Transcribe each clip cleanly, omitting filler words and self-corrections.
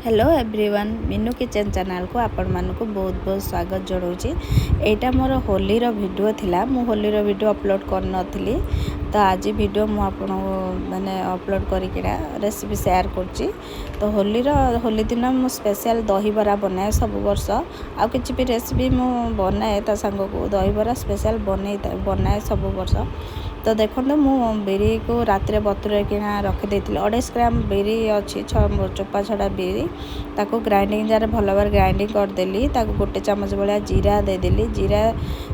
Hello everyone Minu kitchen channel को आपण मानक बहुत बहुत स्वागत जनाऊँगी। एटा मोर होली रो वीडियो थिला मु होली रो वीडियो अपलोड कर नथिली तो आज वीडियो मु आपण माने अपलोड करिकिना रेसिपी शेयर करची। तो होली दिन मु स्पेशल दही बरा बनाए सब वर्ष आ किछि भी रेसिपी मु बनाए ता संग को दही बरा स्पेशल बनाए सब वर्ष। तो देखो मु बिरी को रात बतुरे किना रखी देथिली 250 ग्राम बिरी अच्छी चोपा छड़ा बिरी ताको ग्राइंडिंग जार भल भाव ग्राइंडिंग करदेली। ताको गोटे चामच भाया जीरा देदेली। जीरा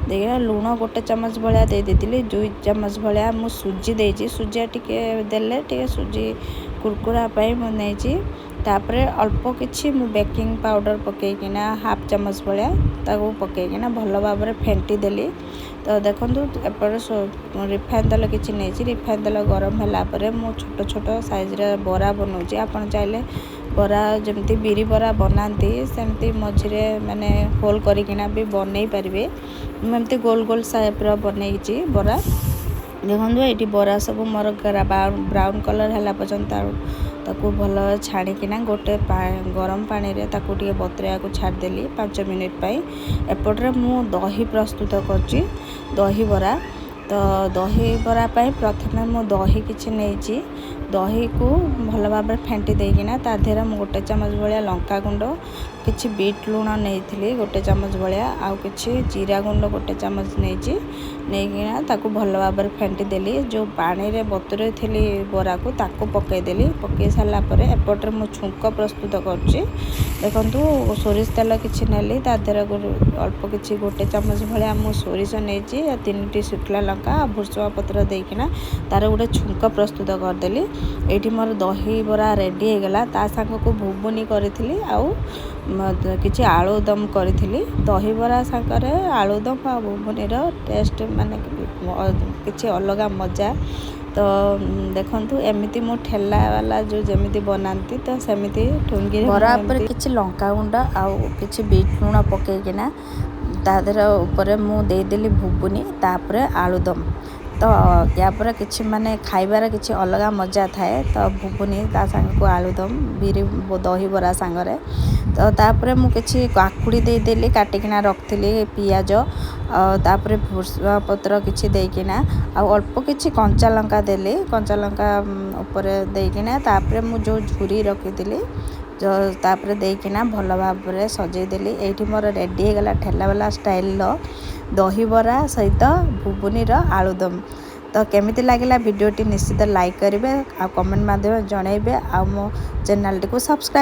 देना लुण गोटे चामच भाया देदेली। 2 चामच भाया मु सुजी देजी। सुजी टिके देले टिके सुजी कुरकुरा पाई मु नेची। तापरे अल्प किछि मु बेकिंग पाउडर पकेकिना हाफ चामच भाया ताको पकेकिना भल भाव फेंटी देली। तो देखो एपटे रिफाइन तेल किसी नहीं रिफाइन तेल गरम है मु छोट छोट साइज रे बरा बनाऊँगी। आपन चाहे बरा जमती बिरी बरा बनाती सेमती मझे माने होल करिकिना भी बनई पारे। मुझे गोल गोल शेप बनई बरा देखो ये बरा सब मोर ब्राउन कलर है पर्यंत ताकू भल छाणिकिना गोटे गरम पानी रे ताकू टिके बतुरिया को छाड़देली 5 मिनिट पाई। एपटे मु दही प्रस्तुत करची दही बरा। तो दही बरा पाई प्रथमे मु दही किछि नेची दही को भल भाव फेंटी देकिना ता देहरे मु गोटे चामच भाया लंका गुंड किछि बीट लुण नहीं गोटे चामच भाया आउ किछि जीरा गुंड गोटे चामच नहीं ताकू भल भाव फेंटी देली। जो पानी रे बतुरे थिली बरा को ताकू पकईदेली। पकई सारा पर एपटे मु छुंक प्रस्तुत करची। देखो सोरिष तेल किछि नेली ता देहरे अल्प किछि गोटे चामच भाया मु सोरिष नहीं 3टी शुखला लंका भुर्सुआ पत्र देकिना तार गोटे छुंक प्रस्तुत करदेली। एठी मोर दही बरा रेडी हो गला। ता संग को भुबुनी करिथिली आउ किछि आलूदम करिथिली। दही बरा संगरे आलूदम आ भुबुनी रो टेस्ट माने किछि अलग मजा। तो देखंतु एमिति मु ठेला वाला जो जेमिति बनाती तो सेमिति ठुंगी बरा पर किछि लंका गुंड आउ किछि बीट लुण पकेकिना तादर ऊपर मु देदेली भुबुनी तापरे आलूदम। तो या पर किछि माने खाइबार किछि अलग मजा थाए। तो भुबुनी ता संग को आलूदम बिरी दही बरा संगरे। तो तापरे मु किछि काकुड़ी देदेली काटिकिना रखथिली पियाज तापरे भुर्सुआ पत्र किछि देकिना आ अल्प किछि कंचा लंका देली। कंचा लंका ऊपर देकिना तापरे मु जो झुरी रखिथिली जो तापरे देकिना भल भाव रे सजई देली। एठी मोर रेडी हो गला ठेला वाला स्टाइल दही बरा सहित भुबुनी रो आलूदम। तो केमिति लागिला वीडियोटी निश्चित लाइक करेंगे आ कमेंट माध्यम जनइबे आ मो चैनल टी को सब्सक्राइब